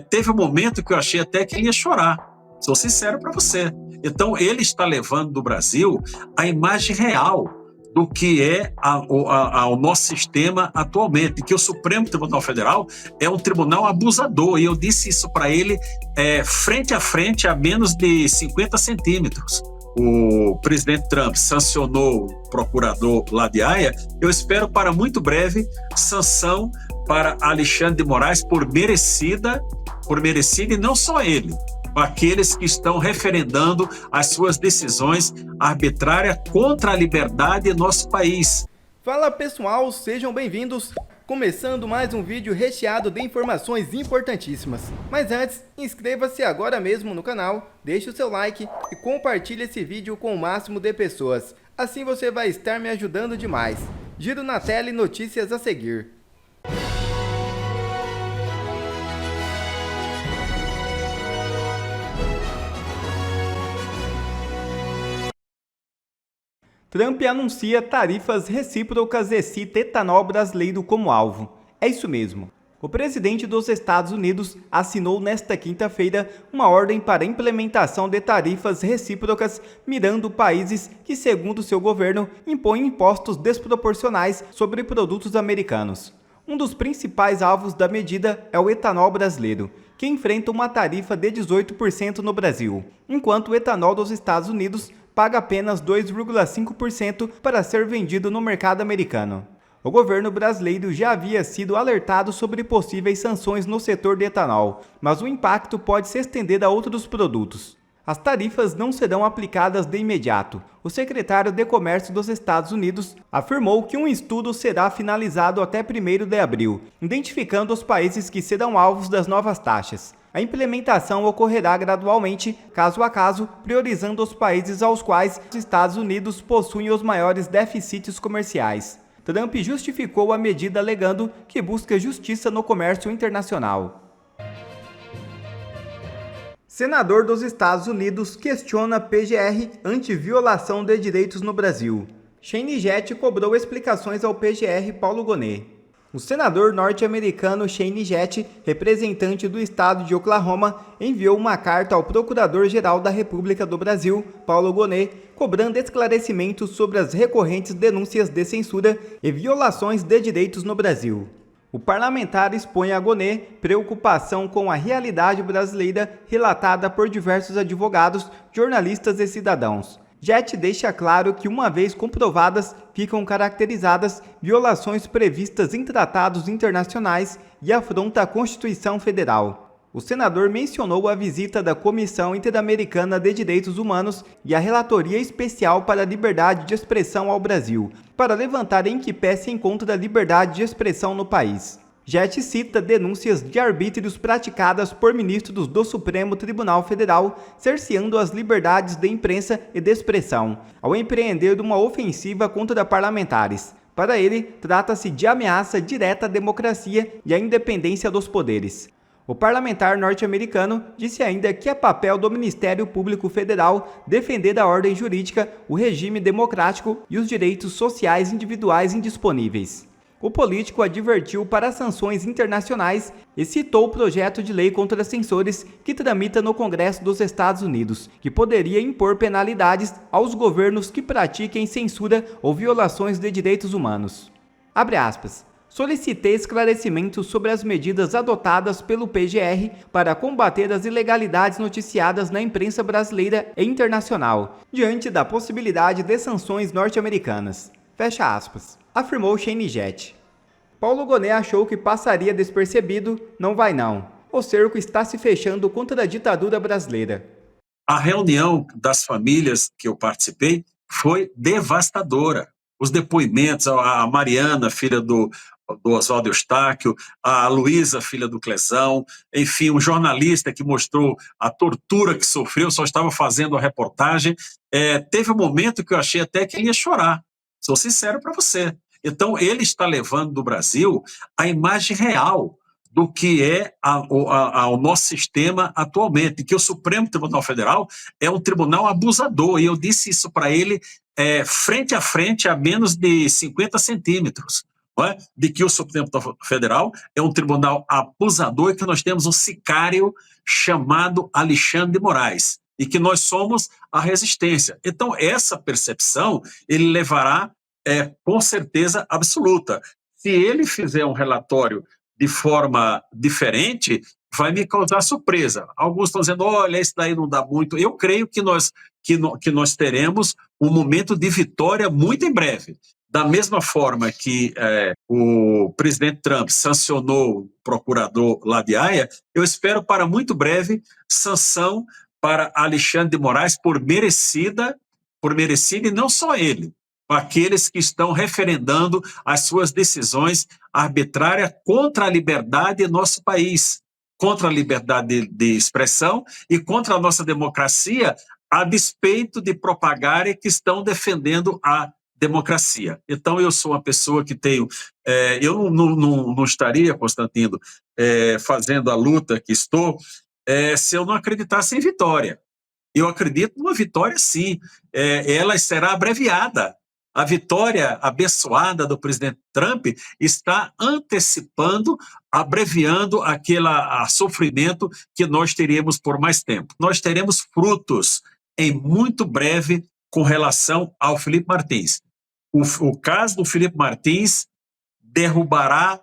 Teve um momento que eu achei até que ele ia chorar, sou sincero para você. Então, ele está levando do Brasil a imagem real do que é o nosso sistema atualmente, que o Supremo Tribunal Federal é um tribunal abusador, e eu disse isso para ele frente a frente, a menos de 50 centímetros. O presidente Trump sancionou o procurador lá de Haia. Eu espero para muito breve sanção para Alexandre de Moraes por merecida, e não só ele, aqueles que estão referendando as suas decisões arbitrárias contra a liberdade em nosso país. Fala pessoal, sejam bem-vindos! Começando mais um vídeo recheado de informações importantíssimas. Mas antes, inscreva-se agora mesmo no canal, deixe o seu like e compartilhe esse vídeo com o máximo de pessoas. Assim você vai estar me ajudando demais. Giro na tela e notícias a seguir. Trump anuncia tarifas recíprocas e cita etanol brasileiro como alvo. É isso mesmo. O presidente dos Estados Unidos assinou nesta quinta-feira uma ordem para a implementação de tarifas recíprocas mirando países que, segundo seu governo, impõem impostos desproporcionais sobre produtos americanos. Um dos principais alvos da medida é o etanol brasileiro, que enfrenta uma tarifa de 18% no Brasil, enquanto o etanol dos Estados Unidos paga apenas 2,5% para ser vendido no mercado americano. O governo brasileiro já havia sido alertado sobre possíveis sanções no setor de etanol, mas o impacto pode se estender a outros produtos. As tarifas não serão aplicadas de imediato. O secretário de Comércio dos Estados Unidos afirmou que um estudo será finalizado até 1º de abril, identificando os países que serão alvos das novas taxas. A implementação ocorrerá gradualmente, caso a caso, priorizando os países aos quais os Estados Unidos possuem os maiores déficits comerciais. Trump justificou a medida alegando que busca justiça no comércio internacional. Senador dos Estados Unidos questiona PGR anti-violação de direitos no Brasil. Shane Jett cobrou explicações ao PGR Paulo Gonet. O senador norte-americano Shane Jett, representante do estado de Oklahoma, enviou uma carta ao Procurador-Geral da República do Brasil, Paulo Gonet, cobrando esclarecimentos sobre as recorrentes denúncias de censura e violações de direitos no Brasil. O parlamentar expõe a Gonet preocupação com a realidade brasileira relatada por diversos advogados, jornalistas e cidadãos. Jett deixa claro que, uma vez comprovadas, ficam caracterizadas violações previstas em tratados internacionais e afronta a Constituição Federal. O senador mencionou a visita da Comissão Interamericana de Direitos Humanos e a Relatoria Especial para a Liberdade de Expressão ao Brasil, para levantar em que pé se encontra a liberdade de expressão no país. Jett cita denúncias de arbítrios praticadas por ministros do Supremo Tribunal Federal, cerceando as liberdades de imprensa e de expressão, ao empreender uma ofensiva contra parlamentares. Para ele, trata-se de ameaça direta à democracia e à independência dos poderes. O parlamentar norte-americano disse ainda que é papel do Ministério Público Federal defender a ordem jurídica, o regime democrático e os direitos sociais individuais indisponíveis. O político advertiu para sanções internacionais e citou o projeto de lei contra censores que tramita no Congresso dos Estados Unidos, que poderia impor penalidades aos governos que pratiquem censura ou violações de direitos humanos. Abre aspas. Solicitei esclarecimentos sobre as medidas adotadas pelo PGR para combater as ilegalidades noticiadas na imprensa brasileira e internacional, diante da possibilidade de sanções norte-americanas. Fecha aspas. Afirmou Shane Jett. Paulo Gonet achou que passaria despercebido, não vai não. O cerco está se fechando contra a ditadura brasileira. A reunião das famílias que eu participei foi devastadora. Os depoimentos, a Mariana, filha do Oswaldo Eustáquio, a Luísa, filha do Clesão, enfim, um jornalista que mostrou a tortura que sofreu, só estava fazendo a reportagem. Teve um momento que eu achei até que ele ia chorar, sou sincero para você. Então, ele está levando do Brasil a imagem real do que é o nosso sistema atualmente, que o Supremo Tribunal Federal é um tribunal abusador, e eu disse isso para ele frente a frente, a menos de 50 centímetros. não é? De que o Supremo Federal é um tribunal abusador e que nós temos um sicário chamado Alexandre de Moraes e que nós somos a resistência. Então, essa percepção ele levará com certeza absoluta. Se ele fizer um relatório de forma diferente, vai me causar surpresa. Alguns estão dizendo, olha, isso daí não dá muito. Eu creio que nós teremos um momento de vitória muito em breve. Da mesma forma que o presidente Trump sancionou o procurador lá de Haia, eu espero para muito breve sanção para Alexandre de Moraes por merecida e não só ele, aqueles que estão referendando as suas decisões arbitrárias contra a liberdade em nosso país, contra a liberdade de expressão e contra a nossa democracia, a despeito de propagarem que estão defendendo a democracia. Então, eu sou uma pessoa que tenho... eu não estaria, Constantino, fazendo a luta que estou, se eu não acreditasse em vitória. Eu acredito numa vitória, sim. Ela será abreviada. A vitória abençoada do presidente Trump está antecipando, abreviando aquele sofrimento que nós teríamos por mais tempo. Nós teremos frutos em muito breve com relação ao Felipe Martins. O caso do Felipe Martins derrubará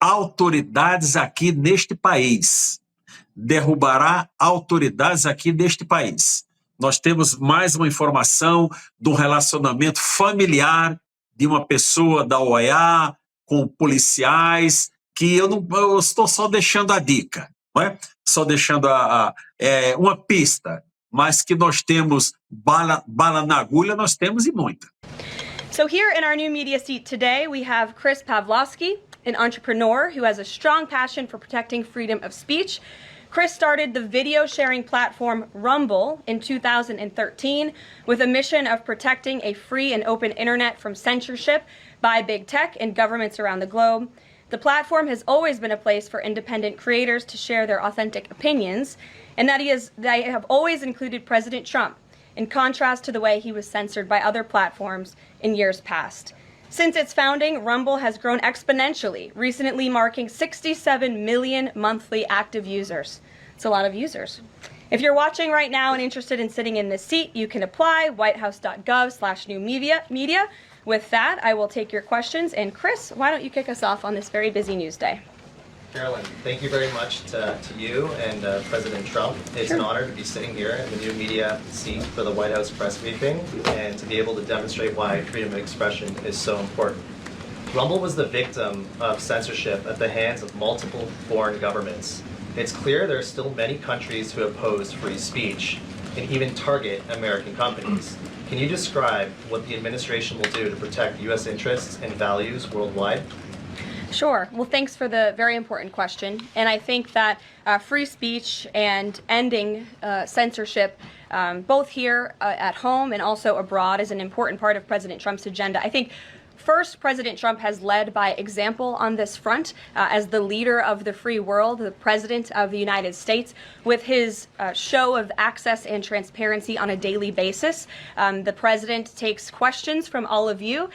autoridades aqui neste país. Nós temos mais uma informação de um relacionamento familiar de uma pessoa da OEA com policiais, que eu estou só deixando a dica, não é? Só deixando uma pista, mas que nós temos bala na agulha, nós temos e muita. So here in our new media seat today, we have Chris Pavlovski, an entrepreneur who has a strong passion for protecting freedom of speech. Chris started the video sharing platform Rumble in 2013 with a mission of protecting a free and open internet from censorship by big tech and governments around the globe. The platform has always been a place for independent creators to share their authentic opinions, and they have always included President Trump, in contrast to the way he was censored by other platforms in years past. Since its founding, Rumble has grown exponentially, recently marking 67 million monthly active users. It's a lot of users. If you're watching right now and interested in sitting in this seat, you can apply, whitehouse.gov/newmedia. With that, I will take your questions. And Chris, why don't you kick us off on this very busy news day? Carolyn, thank you very much to you and President Trump. It's an honor to be sitting here in the new media seat for the White House press briefing and to be able to demonstrate why freedom of expression is so important. Rumble was the victim of censorship at the hands of multiple foreign governments. It's clear there are still many countries who oppose free speech and even target American companies. Can you describe what the administration will do to protect U.S. interests and values worldwide? Sure. Well, thanks for the very important question. And I think that free speech and ending censorship, both here at home and also abroad, is an important part of President Trump's agenda. I think first, President Trump has led by example on this front as the leader of the free world, the president of the United States, with his show of access and transparency on a daily basis. The president takes questions from all of you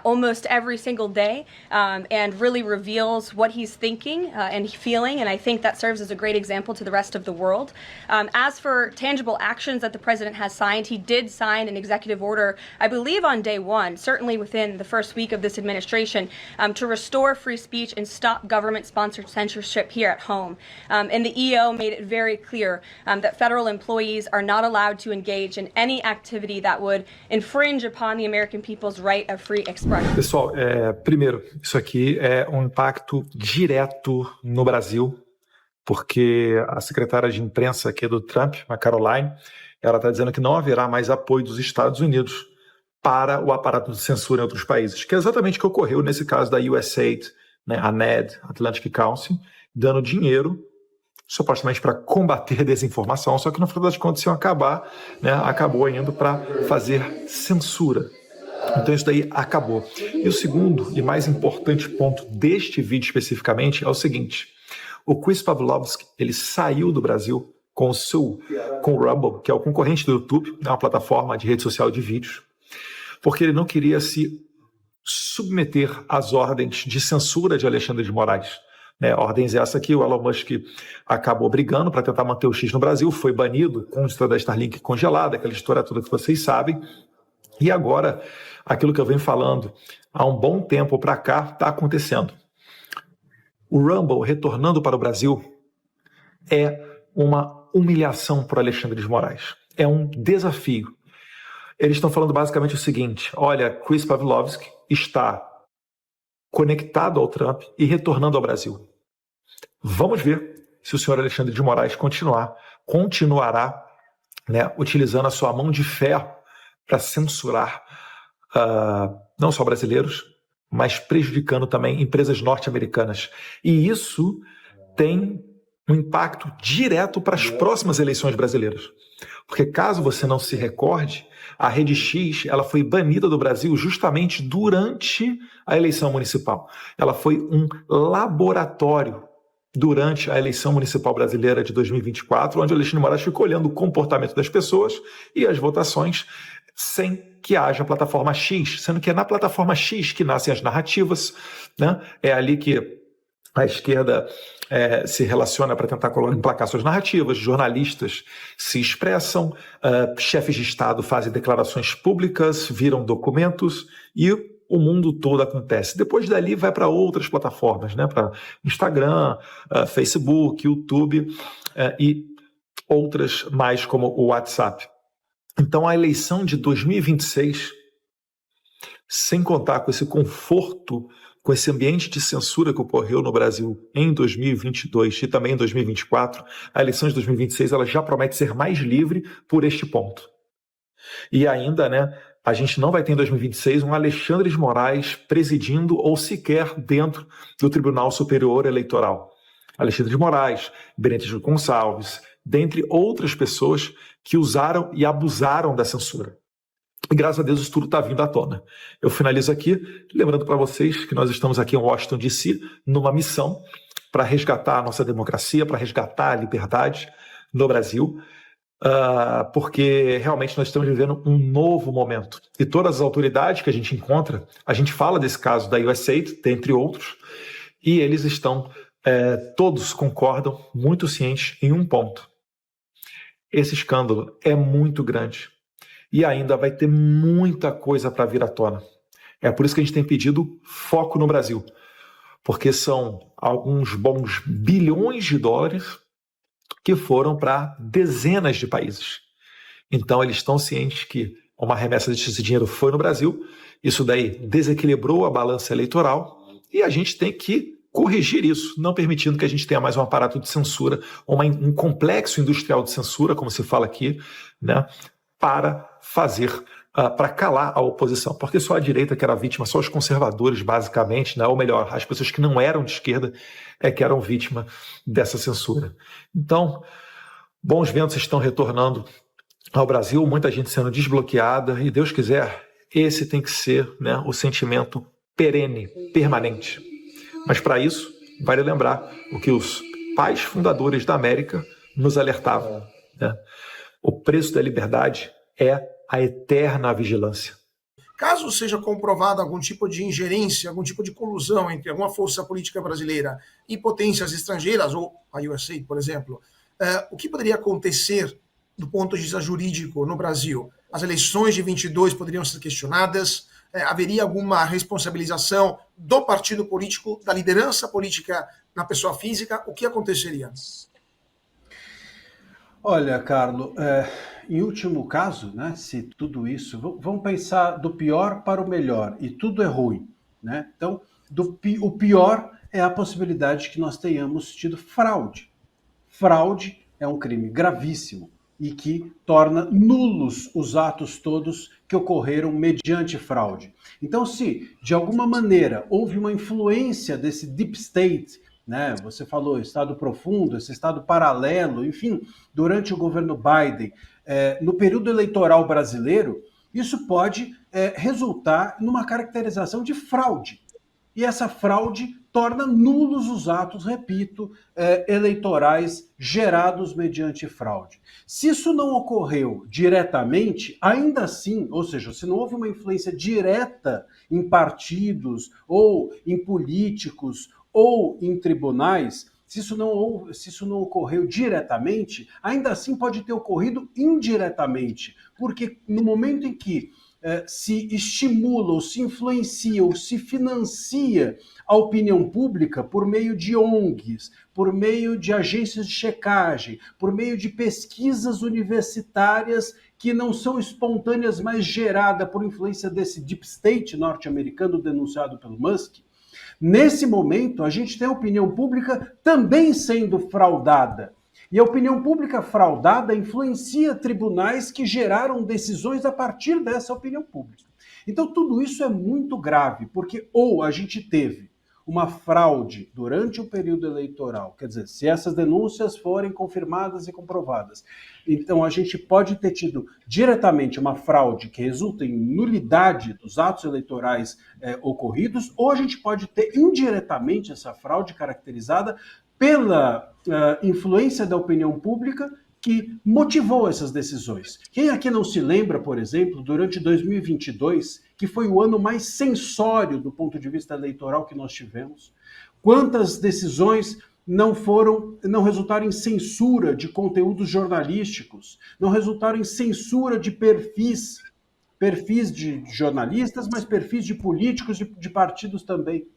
almost every single day and really reveals what he's thinking and feeling, and I think that serves as a great example to the rest of the world. As for tangible actions that the president has signed, he did sign an executive order, I believe on day one, certainly within the first week of this administration, to restore free speech and stop government-sponsored censorship here at home. And the EO made it very clear that federal employees are not allowed to engage in any activity that would infringe upon the American people's right of free expression. Pessoal, primeiro, isso aqui é um impacto direto no Brasil, porque a secretária de imprensa aqui do Trump, a Caroline, ela está dizendo que não haverá mais apoio dos Estados Unidos para o aparato de censura em outros países, que é exatamente o que ocorreu nesse caso da USAID, né, a NED, Atlantic Council, dando dinheiro supostamente para combater a desinformação, só que no final das contas, se acabar, né, acabou indo para fazer censura. Então isso daí acabou. E o segundo e mais importante ponto deste vídeo especificamente é o seguinte: o Chris Pavlovski, ele saiu do Brasil com o Rumble, que é o concorrente do YouTube, é uma plataforma de rede social de vídeos, porque ele não queria se submeter às ordens de censura de Alexandre de Moraes. Ordens essa que o Elon Musk acabou brigando para tentar manter o X no Brasil, foi banido, com a história da Starlink congelada, aquela história toda que vocês sabem. E agora, aquilo que eu venho falando há um bom tempo para cá está acontecendo. O Rumble retornando para o Brasil é uma humilhação para Alexandre de Moraes. É um desafio. Eles estão falando basicamente o seguinte: olha, Chris Pavlovski está conectado ao Trump e retornando ao Brasil. Vamos ver se o senhor Alexandre de Moraes continuará, utilizando a sua mão de ferro para censurar não só brasileiros, mas prejudicando também empresas norte-americanas. E isso tem um impacto direto para as próximas eleições brasileiras. Porque caso você não se recorde, a Rede X ela foi banida do Brasil justamente durante a eleição municipal. Ela foi um laboratório durante a eleição municipal brasileira de 2024, onde o Alexandre de Moraes ficou olhando o comportamento das pessoas e as votações sem que haja plataforma X, sendo que é na plataforma X que nascem as narrativas, É ali que a esquerda se relaciona para tentar emplacar suas narrativas, jornalistas se expressam, chefes de Estado fazem declarações públicas, viram documentos e o mundo todo acontece. Depois dali vai para outras plataformas, para Instagram, Facebook, YouTube e outras mais como o WhatsApp. Então a eleição de 2026, sem contar com esse conforto, com esse ambiente de censura que ocorreu no Brasil em 2022 e também em 2024, a eleição de 2026 ela já promete ser mais livre por este ponto. E ainda, a gente não vai ter em 2026 um Alexandre de Moraes presidindo ou sequer dentro do Tribunal Superior Eleitoral. Alexandre de Moraes, Benedito Gonçalves, dentre outras pessoas que usaram e abusaram da censura. E graças a Deus isso tudo está vindo à tona. Eu finalizo aqui, lembrando para vocês que nós estamos aqui em Washington, D.C., numa missão para resgatar a nossa democracia, para resgatar a liberdade no Brasil, porque realmente nós estamos vivendo um novo momento. E todas as autoridades que a gente encontra, a gente fala desse caso da USAID, dentre outros, e eles estão, todos concordam, muito cientes em um ponto. Esse escândalo é muito grande. E ainda vai ter muita coisa para vir à tona. É por isso que a gente tem pedido foco no Brasil, porque são alguns bons bilhões de dólares que foram para dezenas de países. Então eles estão cientes que uma remessa desse dinheiro foi no Brasil, isso daí desequilibrou a balança eleitoral e a gente tem que corrigir isso, não permitindo que a gente tenha mais um aparato de censura, um complexo industrial de censura, como se fala aqui, para para calar a oposição, porque só a direita que era vítima, só os conservadores basicamente, ou melhor, as pessoas que não eram de esquerda que eram vítima dessa censura. Então, bons ventos estão retornando ao Brasil, muita gente sendo desbloqueada e Deus quiser, esse tem que ser o sentimento perene, permanente. Mas para isso, vale lembrar o que os pais fundadores da América nos alertavam. O preço da liberdade é a eterna vigilância. Caso seja comprovado algum tipo de ingerência, algum tipo de colusão entre alguma força política brasileira e potências estrangeiras, ou a USA, por exemplo, o que poderia acontecer do ponto de vista jurídico no Brasil? As eleições de 22 poderiam ser questionadas? Haveria alguma responsabilização do partido político, da liderança política na pessoa física? O que aconteceria? Olha, Carlos, em último caso, se tudo isso... Vamos pensar do pior para o melhor, e tudo é ruim. Então, o pior é a possibilidade que nós tenhamos tido fraude. Fraude é um crime gravíssimo e que torna nulos os atos todos que ocorreram mediante fraude. Então, se de alguma maneira houve uma influência desse deep state, você falou Estado profundo, esse Estado paralelo, enfim, durante o governo Biden, no período eleitoral brasileiro, isso pode resultar numa caracterização de fraude. E essa fraude torna nulos os atos, repito, eleitorais gerados mediante fraude. Se isso não ocorreu diretamente, ainda assim, ou seja, se não houve uma influência direta em partidos, ou em políticos, ou em tribunais, se isso não ocorreu diretamente, ainda assim pode ter ocorrido indiretamente, porque no momento em que se estimula, ou se influencia, ou se financia a opinião pública por meio de ONGs, por meio de agências de checagem, por meio de pesquisas universitárias que não são espontâneas, mas geradas por influência desse deep state norte-americano denunciado pelo Musk. Nesse momento, a gente tem a opinião pública também sendo fraudada. E a opinião pública fraudada influencia tribunais que geraram decisões a partir dessa opinião pública. Então, tudo isso é muito grave, porque ou a gente teve uma fraude durante o período eleitoral, quer dizer, se essas denúncias forem confirmadas e comprovadas, então a gente pode ter tido diretamente uma fraude que resulta em nulidade dos atos eleitorais ocorridos, ou a gente pode ter indiretamente essa fraude caracterizada pela influência da opinião pública que motivou essas decisões. Quem aqui não se lembra, por exemplo, durante 2022, que foi o ano mais censório do ponto de vista eleitoral que nós tivemos? Quantas decisões não resultaram em censura de conteúdos jornalísticos, não resultaram em censura de perfis de jornalistas, mas perfis de políticos, de partidos também.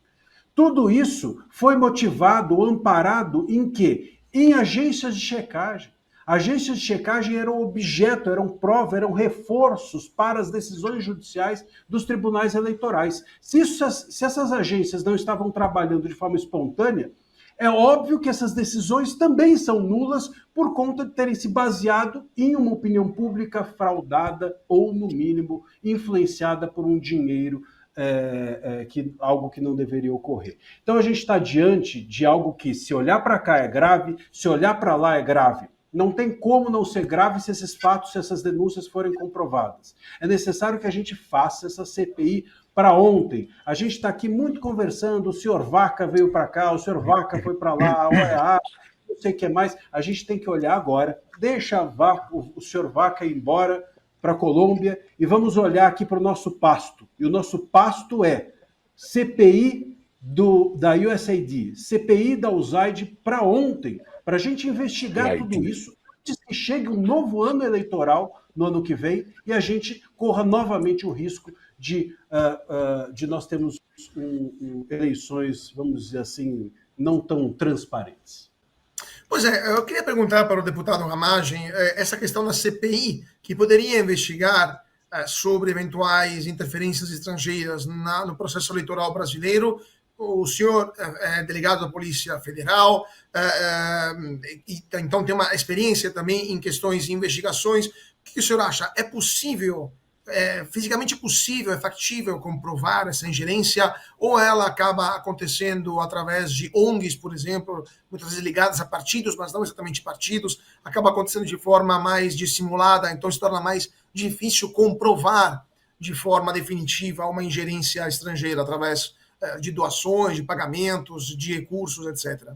Tudo isso foi motivado, amparado em quê? Em agências de checagem. Agências de checagem eram objeto, eram prova, eram reforços para as decisões judiciais dos tribunais eleitorais. Se essas agências não estavam trabalhando de forma espontânea, é óbvio que essas decisões também são nulas por conta de terem se baseado em uma opinião pública fraudada ou, no mínimo, influenciada por um dinheiro, algo que não deveria ocorrer. Então a gente está diante de algo que, se olhar para cá é grave, se olhar para lá é grave. Não tem como não ser grave se esses fatos, se essas denúncias forem comprovadas. É necessário que a gente faça essa CPI para ontem. A gente está aqui muito conversando, o senhor Vaca veio para cá, o senhor Vaca foi para lá, a OEA, não sei o que mais. A gente tem que olhar agora, deixa o senhor Vaca ir embora para a Colômbia e vamos olhar aqui para o nosso pasto. E o nosso pasto é CPI da USAID, CPI da USAID para ontem, para a gente investigar tudo isso antes que chegue um novo ano eleitoral no ano que vem e a gente corra novamente o risco de nós termos eleições, vamos dizer assim, não tão transparentes. Pois é, eu queria perguntar para o deputado Ramagem essa questão da CPI, que poderia investigar sobre eventuais interferências estrangeiras no processo eleitoral brasileiro. O senhor é delegado da Polícia Federal, e então tem uma experiência também em questões de investigações. O que o senhor acha? É possível, fisicamente possível, é factível comprovar essa ingerência, ou ela acaba acontecendo através de ONGs, por exemplo, muitas vezes ligadas a partidos, mas não exatamente partidos, acaba acontecendo de forma mais dissimulada, então se torna mais difícil comprovar de forma definitiva uma ingerência estrangeira através de doações, de pagamentos, de recursos, etc.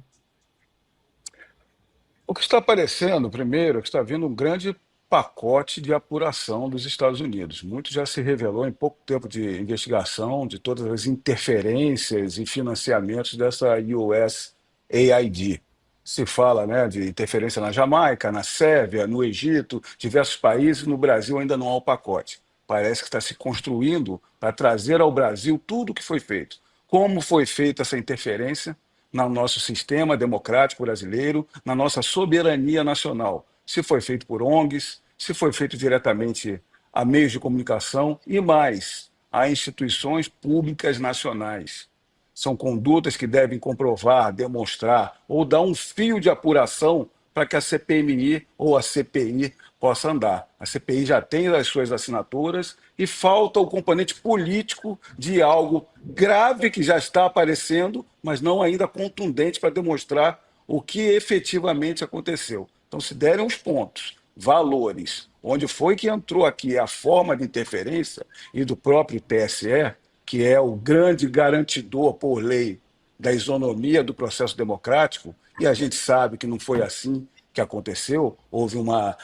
O que está aparecendo, primeiro, é que está vindo um grande pacote de apuração dos Estados Unidos. Muito já se revelou em pouco tempo de investigação de todas as interferências e financiamentos dessa USAID. Se fala, né, de interferência na Jamaica, na Sérvia, no Egito, diversos países. No Brasil ainda não há o pacote. Parece que está se construindo para trazer ao Brasil tudo o que foi feito. Como foi feita essa interferência no nosso sistema democrático brasileiro, na nossa soberania nacional. Se foi feito por ONGs, se foi feito diretamente a meios de comunicação e mais, a instituições públicas nacionais. São condutas que devem comprovar, demonstrar ou dar um fio de apuração para que a CPMI ou a CPI possa andar. A CPI já tem as suas assinaturas e falta o componente político de algo grave que já está aparecendo, mas não ainda contundente para demonstrar o que efetivamente aconteceu. Então, se derem os pontos, valores, onde foi que entrou aqui a forma de interferência e do próprio TSE, que é o grande garantidor por lei da isonomia do processo democrático, e a gente sabe que não foi assim que aconteceu. Houve uma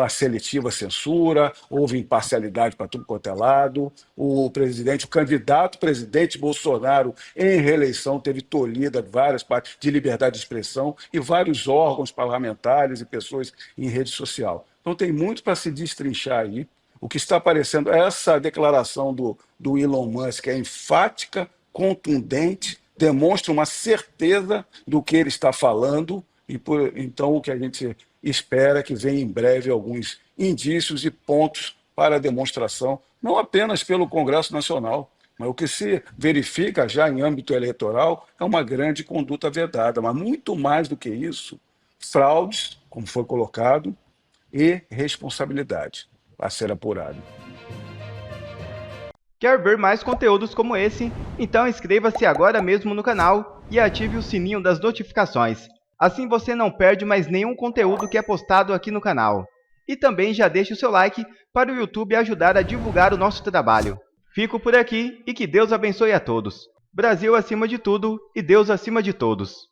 seletiva censura, houve imparcialidade para tudo quanto é lado. O candidato presidente Bolsonaro, em reeleição, teve tolhida várias partes de liberdade de expressão e vários órgãos parlamentares e pessoas em rede social. Então tem muito para se destrinchar aí. O que está aparecendo, essa declaração do Elon Musk é enfática, contundente, demonstra uma certeza do que ele está falando, e então o que a gente espera é que venha em breve alguns indícios e pontos para a demonstração, não apenas pelo Congresso Nacional, mas o que se verifica já em âmbito eleitoral é uma grande conduta vedada, mas muito mais do que isso, fraudes, como foi colocado, e responsabilidade a ser apurada. Quer ver mais conteúdos como esse? Então inscreva-se agora mesmo no canal e ative o sininho das notificações. Assim você não perde mais nenhum conteúdo que é postado aqui no canal. E também já deixe o seu like para o YouTube ajudar a divulgar o nosso trabalho. Fico por aqui e que Deus abençoe a todos. Brasil acima de tudo e Deus acima de todos.